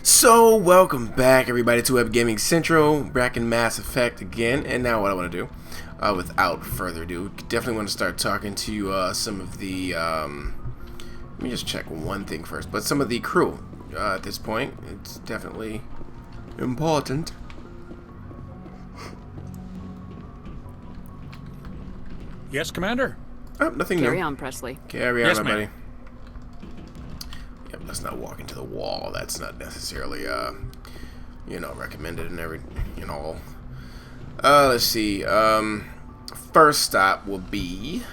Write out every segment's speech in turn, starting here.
So, welcome back everybody to Web Gaming Central, back in Mass Effect again, and now what I want to do, without further ado, definitely want to start talking to some of the, let me just check one thing first, but some of the crew, at this point. It's definitely important. Yes, Commander? Oh, nothing new. Carry on, Presley. Carry on, Yes, my ma'am. buddy. Yep, let's not walk into the wall. That's not necessarily, you know, recommended in all. Let's see. First stop will be.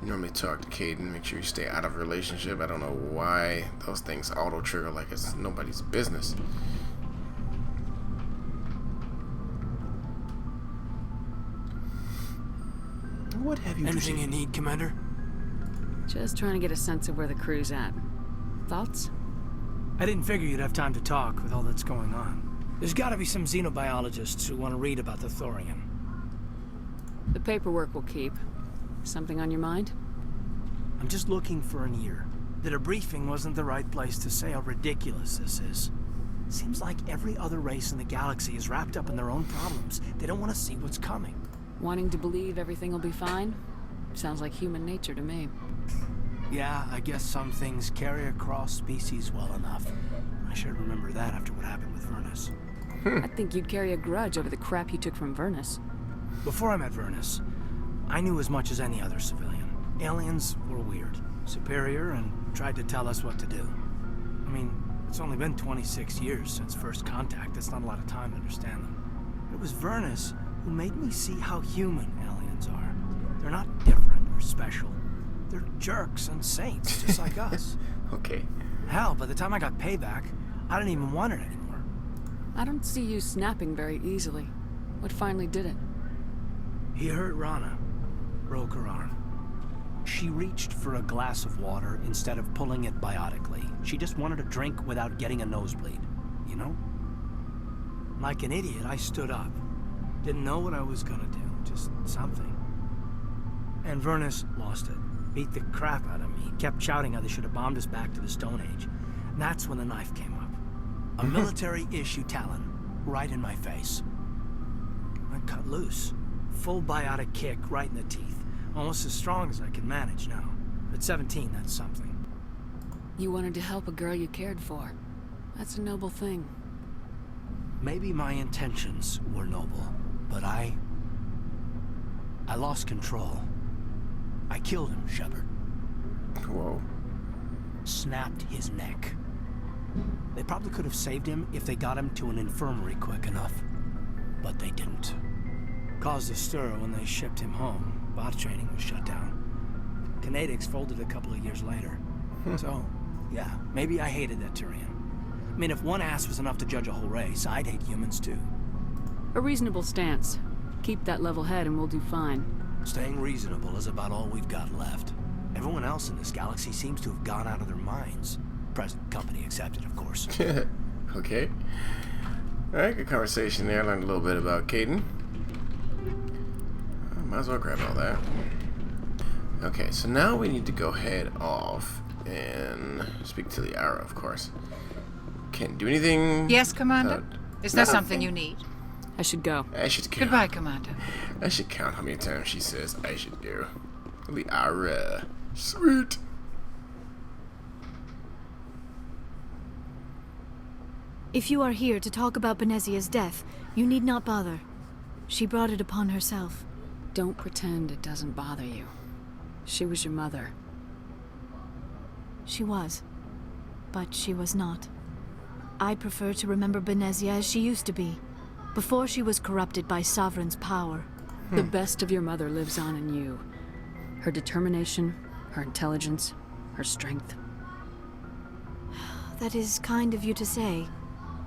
Normally talk to Caden. Make sure you stay out of a relationship. I don't know why those things auto trigger like it's nobody's business. What have you? Anything you need, Commander? Just trying to get a sense of where the crew's at. Thoughts? I didn't figure you'd have time to talk with all that's going on. There's gotta be some xenobiologists who want to read about the Thorian. The paperwork will keep. Something on your mind? I'm just looking for an ear. The debriefing wasn't the right place to say how ridiculous this is. Seems like every other race in the galaxy is wrapped up in their own problems. They don't want to see what's coming. Wanting to believe everything will be fine? Sounds like human nature to me. Yeah, I guess some things carry across species well enough. I should remember that after what happened with Vernus. I think you'd carry a grudge over the crap you took from Vernus. Before I met Vernus, I knew as much as any other civilian. Aliens were weird, superior, and tried to tell us what to do. I mean, it's only been 26 years since first contact. That's not a lot of time to understand them. It was Vernus who made me see how human aliens are. They're not different or special. They're jerks and saints, just like us. Okay. Hell, by the time I got payback, I didn't even want it anymore. I don't see you snapping very easily. What finally did it? He hurt Rana, broke her arm. She reached for a glass of water instead of pulling it biotically. She just wanted a drink without getting a nosebleed, you know? Like an idiot, I stood up. Didn't know what I was gonna do, just something. And Vernus lost it. Beat the crap out of me. Kept shouting how they should have bombed us back to the Stone Age. And that's when the knife came up. A military-issue talon, right in my face. I cut loose. Full biotic kick right in the teeth. Almost as strong as I can manage now. At 17, that's something. You wanted to help a girl you cared for. That's a noble thing. Maybe my intentions were noble, but I lost control. I killed him, Shepard. Whoa. Snapped his neck. They probably could have saved him if they got him to an infirmary quick enough. But they didn't. Caused a stir when they shipped him home. Bot training was shut down. Kinetics folded a couple of years later. So, yeah, maybe I hated that Turian. I mean, if one ass was enough to judge a whole race, I'd hate humans too. A reasonable stance. Keep that level head and we'll do fine. Staying reasonable is about all we've got left. Everyone else in this galaxy seems to have gone out of their minds. Present company accepted, of course. Okay. Alright, good conversation there. I learned a little bit about Caden. Might as well grab all that. Okay, so now we need to go head off and speak to the Ara, of course. Can't do anything. Yes, Commander? Is there something you need? I should go. I should count. Goodbye, Commander. I should count how many times she says I should go. The Ara. Sweet. If you are here to talk about Benezia's death, you need not bother. She brought it upon herself. Don't pretend it doesn't bother you. She was your mother. She was. But she was not. I prefer to remember Benezia as she used to be, before she was corrupted by Sovereign's power. The best of your mother lives on in you. Her determination, her intelligence, her strength. That is kind of you to say.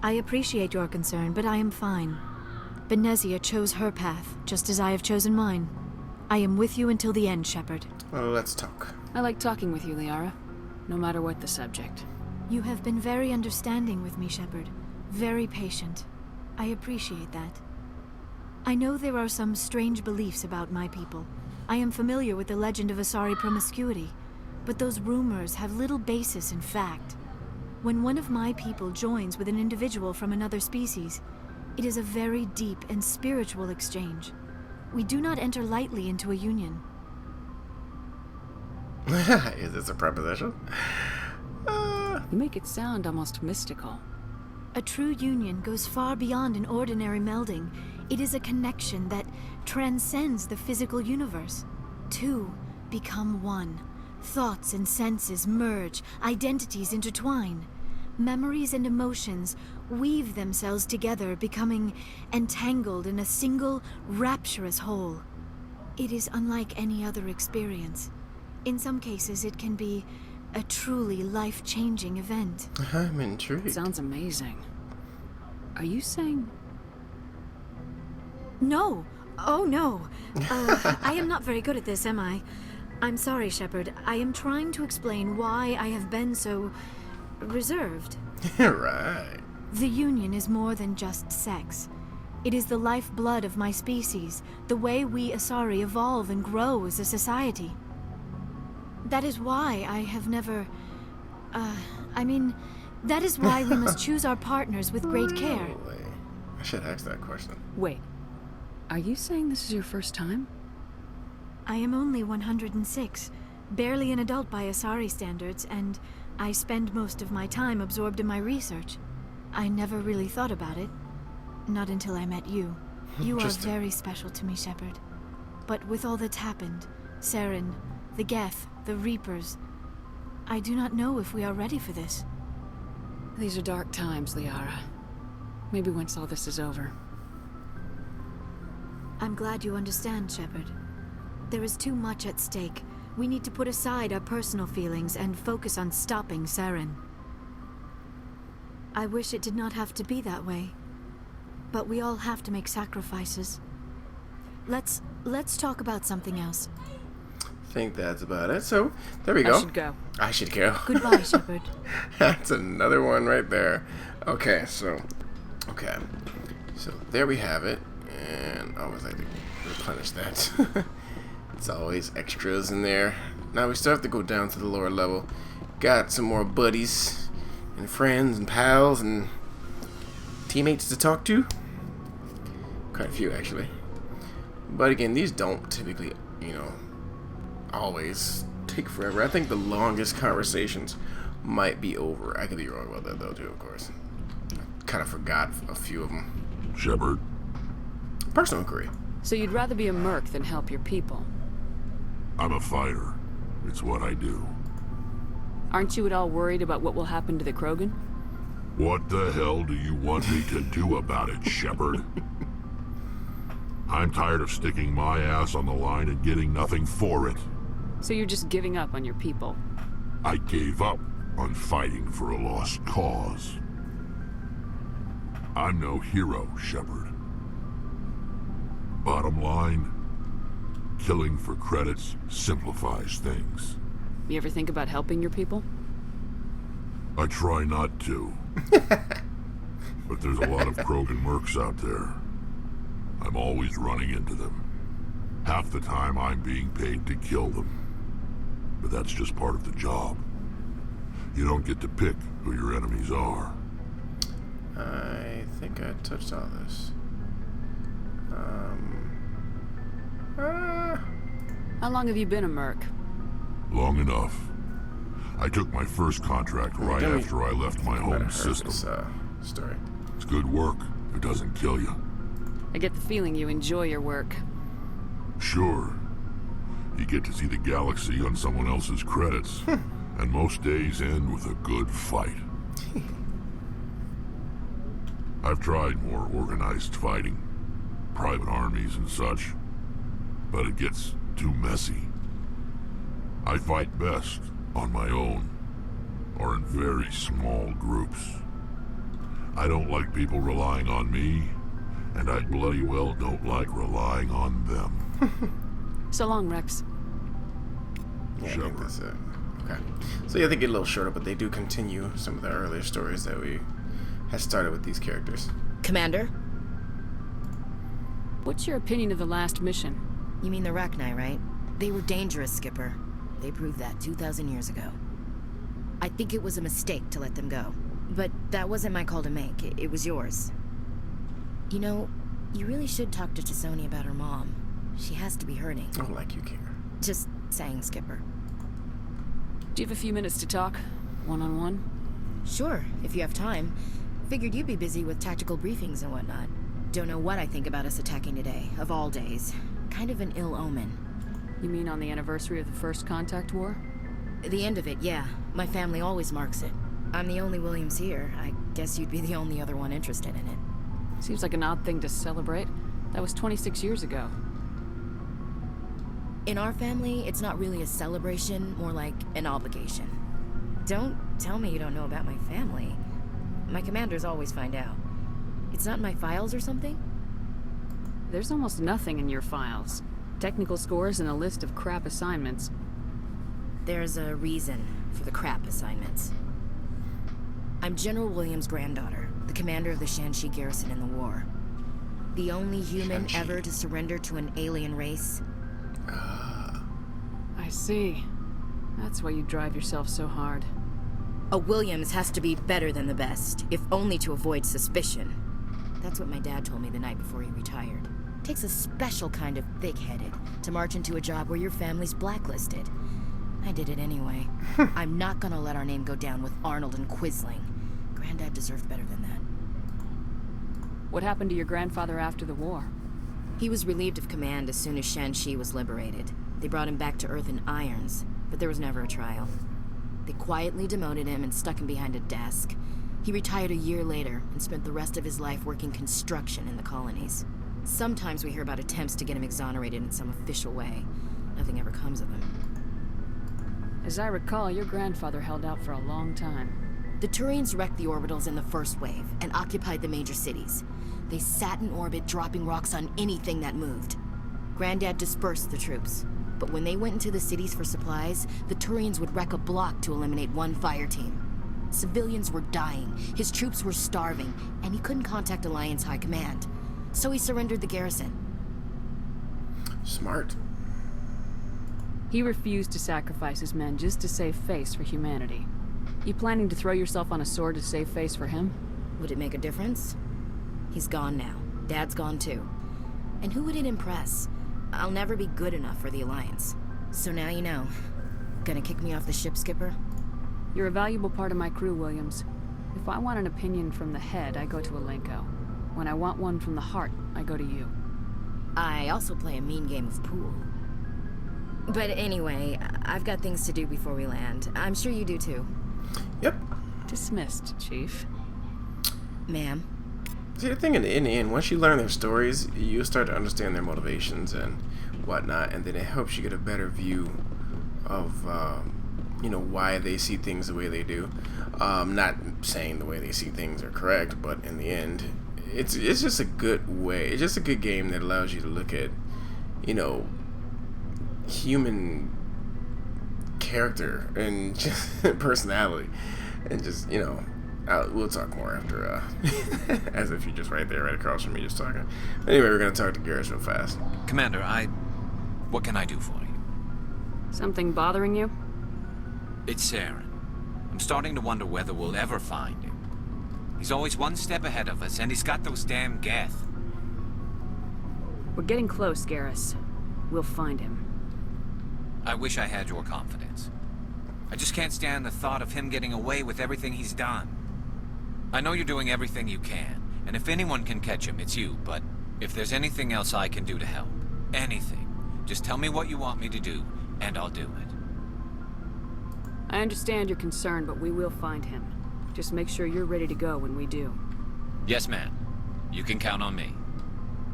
I appreciate your concern, but I am fine. Benezia chose her path, just as I have chosen mine. I am with you until the end, Shepard. Well, let's talk. I like talking with you, Liara. No matter what the subject. You have been very understanding with me, Shepard. Very patient. I appreciate that. I know there are some strange beliefs about my people. I am familiar with the legend of Asari promiscuity, but those rumors have little basis in fact. When one of my people joins with an individual from another species, it is a very deep and spiritual exchange. We do not enter lightly into a union. Is this a preposition? You make it sound almost mystical. A true union goes far beyond an ordinary melding. It is a connection that transcends the physical universe. Two become one. Thoughts and senses merge, identities intertwine. Memories and emotions weave themselves together, becoming entangled in a single, rapturous whole. It is unlike any other experience. In some cases, it can be a truly life-changing event. I'm intrigued. Sounds amazing. Are you saying... No! Oh, no. I am not very good at this, am I? I'm sorry, Shepard. I am trying to explain why I have been so... reserved. Right. The Union is more than just sex. It is the lifeblood of my species, the way we Asari evolve and grow as a society. That is why I have never... that is why we must choose our partners with great care. Really? I should ask that question. Wait. Are you saying this is your first time? I am only 106, barely an adult by Asari standards, and I spend most of my time absorbed in my research. I never really thought about it. Not until I met you. You are very special to me, Shepard. But with all that's happened, Saren, the Geth, the Reapers, I do not know if we are ready for this. These are dark times, Liara. Maybe once all this is over. I'm glad you understand, Shepard. There is too much at stake. We need to put aside our personal feelings and focus on stopping Saren. I wish it did not have to be that way. But we all have to make sacrifices. Let's talk about something else. I think that's about it. So, there we go. I should go. I should go. Goodbye, Shepard. That's another one right there. Okay, so there we have it. And I always like to replenish that. It's always extras in there. Now we still have to go down to the lower level. Got some more buddies and friends and pals and teammates to talk to. Quite a few, actually. But again, these don't typically, always take forever. I think the longest conversations might be over. I could be wrong about that, though, too, of course. Kind of forgot a few of them. Shepard. Personal inquiry. So you'd rather be a merc than help your people? I'm a fighter. It's what I do. Aren't you at all worried about what will happen to the Krogan? What the hell do you want me to do about it, Shepard? I'm tired of sticking my ass on the line and getting nothing for it. So you're just giving up on your people? I gave up on fighting for a lost cause. I'm no hero, Shepard. Bottom line, killing for credits simplifies things. You ever think about helping your people? I try not to. But there's a lot of Krogan mercs out there. I'm always running into them. Half the time I'm being paid to kill them. But that's just part of the job. You don't get to pick who your enemies are. I think I touched all this. How long have you been a merc? Long enough. I took my first contract right after I left my home system. Story. It's good work. It doesn't kill you. I get the feeling you enjoy your work. Sure. You get to see the galaxy on someone else's credits. And most days end with a good fight. I've tried more organized fighting. Private armies and such. But it gets too messy. I fight best on my own. Or in very small groups. I don't like people relying on me. And I bloody well don't like relying on them. So long, Rex. Yeah, I think that's it. Okay. So yeah, they get a little shorter, but they do continue some of the earlier stories that we had started with these characters. Commander? What's your opinion of the last mission? You mean the Rachni, right? They were dangerous, Skipper. They proved that 2,000 years ago. I think it was a mistake to let them go. But that wasn't my call to make. It was yours. You know, you really should talk to Chisoni about her mom. She has to be hurting. Oh, like you care. Just saying, Skipper. Do you have a few minutes to talk? One-on-one? Sure, if you have time. Figured you'd be busy with tactical briefings and whatnot. Don't know what I think about us attacking today, of all days. Kind of an ill omen. You mean on the anniversary of the First Contact War? The end of it, yeah. My family always marks it. I'm the only Williams here. I guess you'd be the only other one interested in it. Seems like an odd thing to celebrate. That was 26 years ago. In our family, it's not really a celebration, more like an obligation. Don't tell me you don't know about my family. My commanders always find out. It's not in my files or something? There's almost nothing in your files. Technical scores and a list of crap assignments. There's a reason for the crap assignments. I'm General Williams' granddaughter, the commander of the Shanxi garrison in the war. The only human ever to surrender to an alien race. I see. That's why you drive yourself so hard. A Williams has to be better than the best, if only to avoid suspicion. That's what my dad told me the night before he retired. Takes a special kind of thick-headed to march into a job where your family's blacklisted. I did it anyway. I'm not gonna let our name go down with Arnold and Quisling. Granddad deserved better than that. What happened to your grandfather after the war? He was relieved of command as soon as Shanxi was liberated. They brought him back to Earth in irons, but there was never a trial. They quietly demoted him and stuck him behind a desk. He retired a year later and spent the rest of his life working construction in the colonies. Sometimes we hear about attempts to get him exonerated in some official way. Nothing ever comes of him. As I recall, your grandfather held out for a long time. The Turians wrecked the orbitals in the first wave and occupied the major cities. They sat in orbit, dropping rocks on anything that moved. Granddad dispersed the troops, but when they went into the cities for supplies, the Turians would wreck a block to eliminate one fire team. Civilians were dying, his troops were starving, and he couldn't contact Alliance High Command. So he surrendered the garrison. Smart. He refused to sacrifice his men just to save face for humanity. You planning to throw yourself on a sword to save face for him? Would it make a difference? He's gone now. Dad's gone too. And who would it impress? I'll never be good enough for the Alliance. So now you know. Gonna kick me off the ship, Skipper? You're a valuable part of my crew, Williams. If I want an opinion from the head, I go to Alenko. When I want one from the heart, I go to you. I also play a mean game of pool. But anyway, I've got things to do before we land. I'm sure you do too. Yep. Dismissed, Chief. Ma'am. See, the thing in the end, once you learn their stories, you start to understand their motivations and whatnot, and then it helps you get a better view of, why they see things the way they do. Not saying the way they see things are correct, but in the end, it's just a good way. It's just a good game that allows you to look at, human character and just personality, and just, we'll talk more after, as if you're just right there, right across from me, just talking. Anyway, we're going to talk to Garrus real fast. Commander, what can I do for you? Something bothering you? It's Saren. I'm starting to wonder whether we'll ever find him. He's always one step ahead of us, and he's got those damn Geth. We're getting close, Garrus. We'll find him. I wish I had your confidence. I just can't stand the thought of him getting away with everything he's done. I know you're doing everything you can, and if anyone can catch him, it's you, but if there's anything else I can do to help, anything, just tell me what you want me to do, and I'll do it. I understand your concern, but we will find him. Just make sure you're ready to go when we do. Yes, ma'am. You can count on me.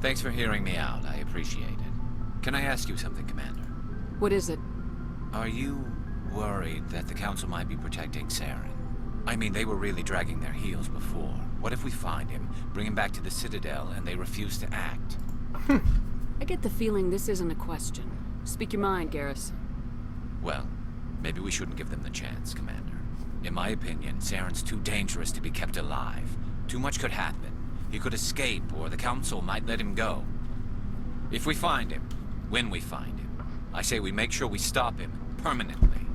Thanks for hearing me out. I appreciate it. Can I ask you something, Commander? What is it? Are you worried that the Council might be protecting Saren? I mean, they were really dragging their heels before. What if we find him, bring him back to the Citadel, and they refuse to act? I get the feeling this isn't a question. Speak your mind, Garrus. Well, maybe we shouldn't give them the chance, Commander. In my opinion, Saren's too dangerous to be kept alive. Too much could happen. He could escape, or the Council might let him go. If we find him, when we find him, I say we make sure we stop him permanently.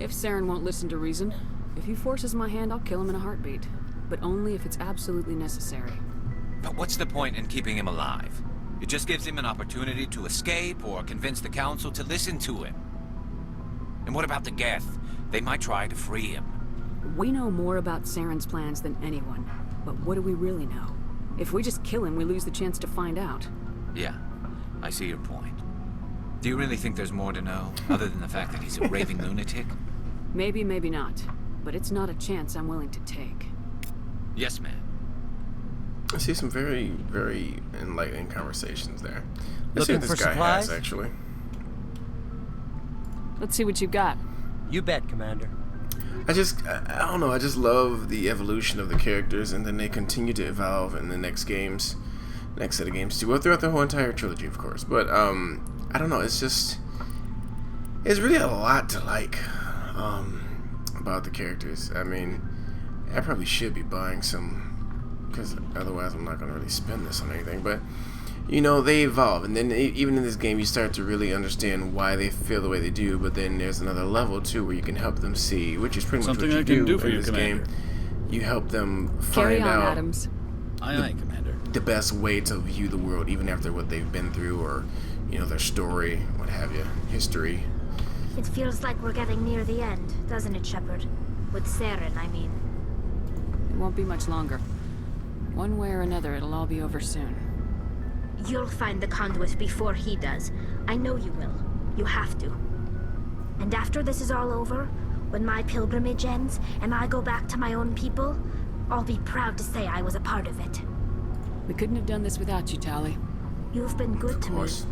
If Saren won't listen to reason, if he forces my hand, I'll kill him in a heartbeat. But only if it's absolutely necessary. But what's the point in keeping him alive? It just gives him an opportunity to escape or convince the council to listen to him. And what about the Geth? They might try to free him. We know more about Saren's plans than anyone. But what do we really know? If we just kill him, we lose the chance to find out. Yeah, I see your point. Do you really think there's more to know, other than the fact that he's a raving lunatic? Maybe, maybe not. But it's not a chance I'm willing to take. Yes, ma'am. I see some very, very enlightening conversations there. Let's see Looking what for this guy supplies? has, actually. Let's see what you've got. You bet, Commander. I don't know, I just love the evolution of the characters, and then they continue to evolve in the next set of games too. Well, throughout the whole entire trilogy, of course. But, I don't know, it's really a lot to like, about the characters. I mean, I probably should be buying some, because otherwise I'm not going to really spend this on anything, but, you know, they evolve, and then even in this game you start to really understand why they feel the way they do, but then there's another level too where you can help them see, which is pretty much Something what you I can do for in you, this Commander. game. You help them Carry find on, out Adams. Aye, aye, Commander. the best way to view the world, even after what they've been through, or, you know, their story, what have you, history. It feels like we're getting near the end, doesn't it, Shepard? With Saren, I mean. It won't be much longer. One way or another, it'll all be over soon. You'll find the conduit before he does. I know you will. You have to. And after this is all over, when my pilgrimage ends and I go back to my own people, I'll be proud to say I was a part of it. We couldn't have done this without you, Tali. You've been good Of to me. course.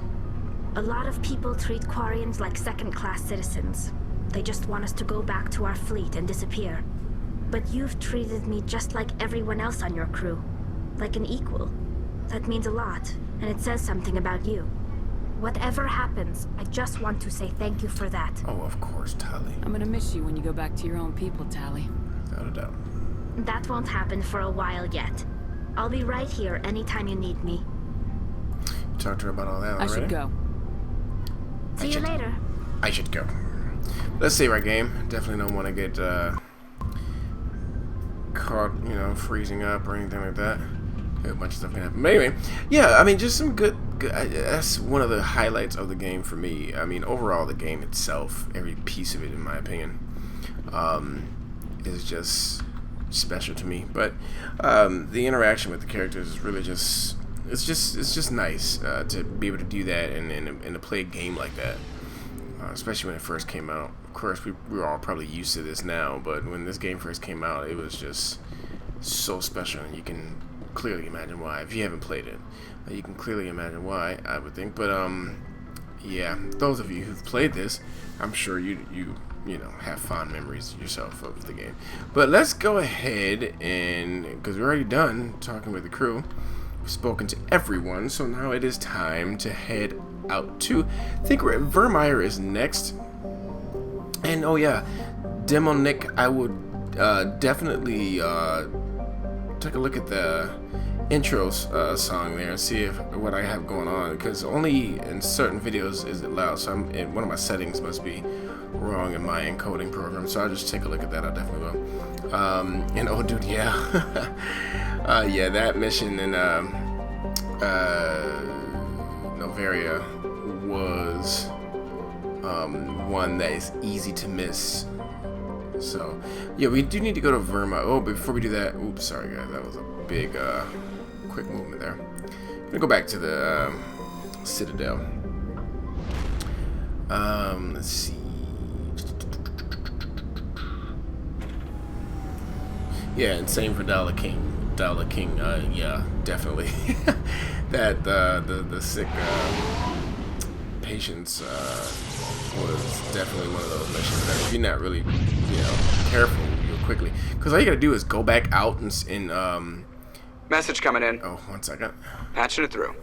A lot of people treat Quarians like second-class citizens. They just want us to go back to our fleet and disappear. But you've treated me just like everyone else on your crew. Like an equal. That means a lot, and it says something about you. Whatever happens, I just want to say thank you for that. Oh, of course, Tali. I'm gonna miss you when you go back to your own people, Tali. Without a doubt. That won't happen for a while yet. I'll be right here anytime you need me. You talked to her about all that I already? should go. See you later. I should go. Let's save our game. Definitely don't want to get caught, you know, freezing up or anything like that. A bunch of stuff can happen. But anyway, yeah, I mean, just some good that's one of the highlights of the game for me. I mean, overall, the game itself, every piece of it, in my opinion, is just special to me. But the interaction with the characters is really just it's just nice to be able to do that and to play a game like that, especially when it first came out. Of course, we were all probably used to this now, but when this game first came out, it was just so special, and you can clearly imagine why. If you haven't played it, you can clearly imagine why, I would think. But yeah, those of you who've played this, I'm sure you know, have fond memories yourself of the game. But let's go ahead, and because we're already done talking with the crew, we've spoken to everyone, so now it is time to head out to, I think Vermeer is next. And oh yeah, Demonic, I would definitely take a look at the intro song there and see what I have going on, because only in certain videos is it loud, so one of my settings must be wrong in my encoding program, so I'll just take a look at that. I definitely will. And oh dude, yeah. Yeah, that mission in Noveria was one that is easy to miss. So yeah, we do need to go to Verma. Oh, but before we do that, oops, sorry guys, that was a big quick movement there. I'm gonna go back to the Citadel. Let's see. Yeah, and same for Dallas King. Yeah, definitely. That the sick patients was definitely one of those missions that if you're not really, you know, careful, you'll quickly. Because all you gotta do is go back out and Message coming in. oh, 1 second. Patching it through.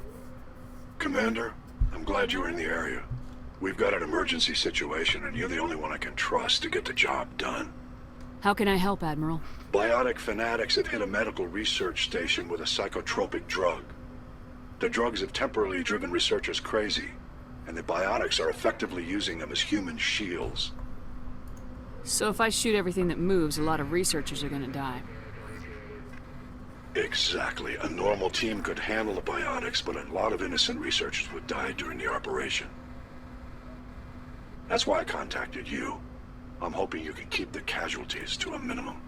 Commander, I'm glad you were in the area. We've got an emergency situation, and you're the only one I can trust to get the job done. How can I help, Admiral? Biotic fanatics have hit a medical research station with a psychotropic drug. The drugs have temporarily driven researchers crazy, and the biotics are effectively using them as human shields. So if I shoot everything that moves, a lot of researchers are gonna die. Exactly. A normal team could handle the biotics, but a lot of innocent researchers would die during the operation. That's why I contacted you. I'm hoping you can keep the casualties to a minimum.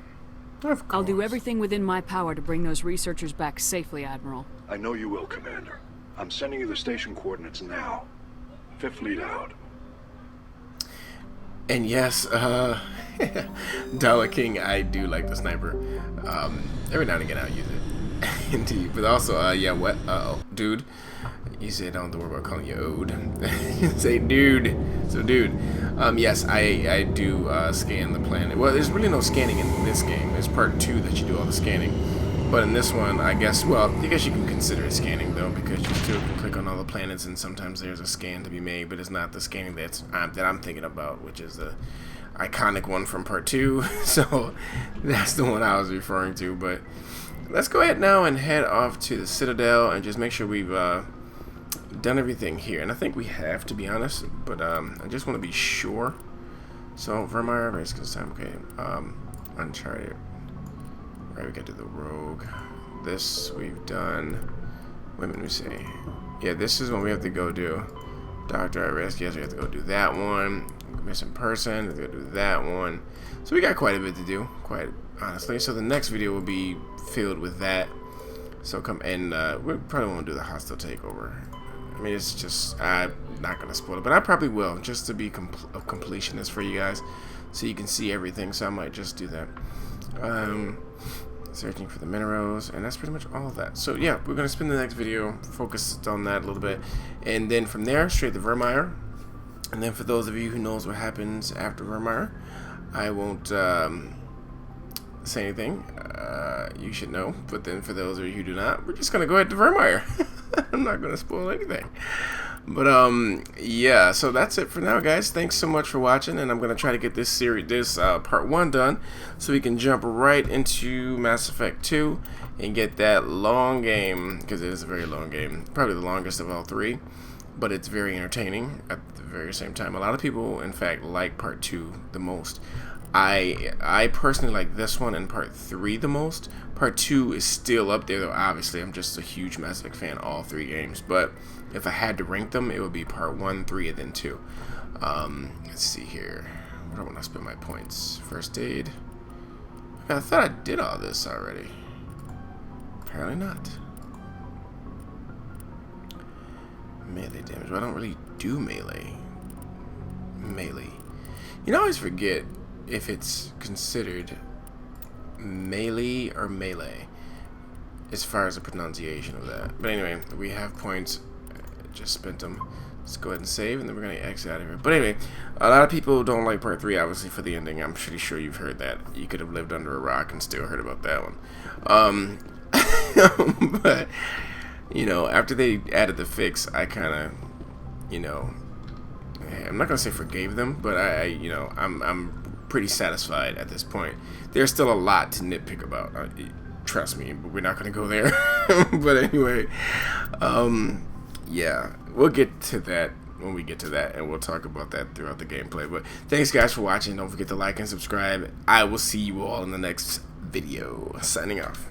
Of course. I'll do everything within my power to bring those researchers back safely, Admiral. I know you will, Commander. I'm sending you the station coordinates now. Fifth lead out. And yes, Dollar King, I do like the sniper. Every now and again I'll use it. Indeed. But also, yeah, what? Dude. You said don't worry about calling you Ode. Say dude. So dude. Yes, I do scan the planet. Well, there's really no scanning in this game. It's part 2 that you do all the scanning. But in this one, I guess, well, I guess you can consider it scanning, though, because you still can click on all the planets, and sometimes there's a scan to be made, but it's not the scanning that I'm thinking about, which is the iconic one from part 2. So that's the one I was referring to. But let's go ahead now and head off to the Citadel and just make sure we've done everything here. And I think we have, to be honest, but I just want to be sure. So, Vermeer, race this time, okay. Uncharted. Right, we got to the Rogue. This we've done. Wait a minute, let me see. Yeah, this is what we have to go do. Doctor at risk. Yes, we have to go do that one. Missing person. We have to go do that one. So we got quite a bit to do, quite honestly. So the next video will be filled with that. So come and we probably won't do the hostile takeover. I mean, it's just I'm not gonna spoil it, but I probably will just to be a completionist for you guys, so you can see everything. So I might just do that. Searching for the minerals, and that's pretty much all of that. So yeah, we're gonna spend the next video focused on that a little bit, and then from there straight to Vermeer. And then for those of you who knows what happens after Vermeer, I won't say anything. You should know, but then for those of you who do not, we're just gonna go ahead to Vermeer. I'm not gonna spoil anything. But yeah, so that's it for now, guys. Thanks so much for watching, and I'm gonna try to get this part 1 done, so we can jump right into Mass Effect 2 and get that long game, because it is a very long game, probably the longest of all 3, but it's very entertaining at the very same time. A lot of people, in fact, like part 2 the most. I personally like this one and part 3 the most. Part 2 is still up there, though. Obviously, I'm just a huge Mass Effect fan, all 3 games. But if I had to rank them, it would be part 1, 3, and then 2. Let's see here. Where do I want to spend my points? First aid. I thought I did all this already. Apparently not. Melee damage. Well, I don't really do melee. You know, I always forget if it's considered melee or melee as far as the pronunciation of that. But anyway, we have points. Just spent them. Let's go ahead and save, and then we're going to exit out of here. But anyway, a lot of people don't like part 3, obviously, for the ending. I'm pretty sure you've heard that. You could have lived under a rock and still heard about that one. But, you know, after they added the fix, I kind of, you know, I'm not going to say forgave them, but you know, I'm pretty satisfied at this point. There's still a lot to nitpick about. Trust me, but we're not going to go there. But anyway, yeah, we'll get to that when we get to that, and we'll talk about that throughout the gameplay. But thanks, guys, for watching. Don't forget to like and subscribe. I will see you all in the next video. Signing off.